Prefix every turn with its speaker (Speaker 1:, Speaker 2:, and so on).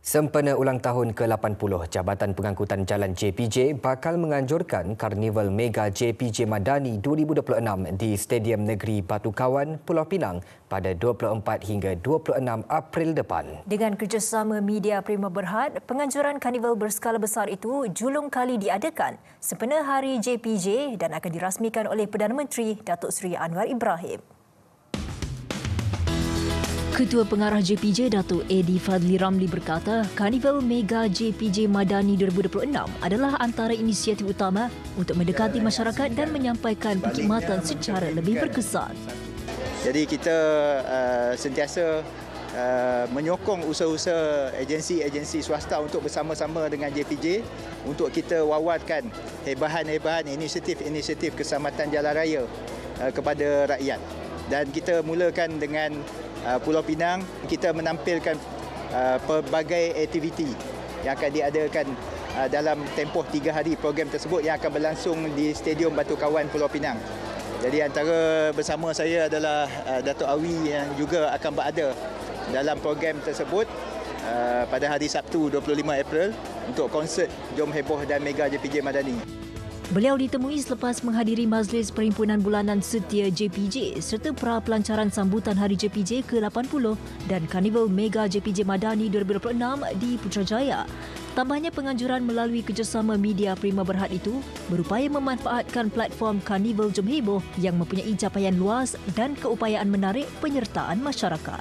Speaker 1: Sempena ulang tahun ke-80, Jabatan Pengangkutan Jalan JPJ bakal menganjurkan Karnival Mega JPJ Madani 2026 di Stadium Negeri Batu Kawan, Pulau Pinang pada 24 hingga 26 April depan.
Speaker 2: Dengan kerjasama Media Prima Berhad, penganjuran karnival berskala besar itu julung kali diadakan sempena Hari JPJ dan akan dirasmikan oleh Perdana Menteri Datuk Seri Anwar Ibrahim. Ketua Pengarah JPJ Datuk Edi Fadli Ramli berkata, Karnival Mega JPJ Madani 2026 adalah antara inisiatif utama untuk mendekati masyarakat dan menyampaikan perkhidmatan secara lebih berkesan.
Speaker 3: Jadi kita sentiasa menyokong usaha-usaha agensi-agensi swasta untuk bersama-sama dengan JPJ untuk kita wawarkan hebahan-hebahan inisiatif-inisiatif keselamatan jalan raya kepada rakyat. Dan kita mulakan dengan Pulau Pinang, kita menampilkan pelbagai aktiviti yang akan diadakan dalam tempoh 3 hari program tersebut yang akan berlangsung di Stadium Batu Kawan Pulau Pinang. Jadi antara bersama saya adalah Datuk Awi yang juga akan berada dalam program tersebut pada hari Sabtu 25 April untuk konsert Jom Heboh dan Mega JPJ Madani.
Speaker 2: Beliau ditemui selepas menghadiri Majlis Perhimpunan Bulanan Setia JPJ serta pra-pelancaran sambutan Hari JPJ ke-80 dan Karnival Mega JPJ Madani 2026 di Putrajaya. Tambahnya, penganjuran melalui kerjasama Media Prima Berhad itu berupaya memanfaatkan platform Karnival Jom Heboh yang mempunyai capaian luas dan keupayaan menarik penyertaan masyarakat.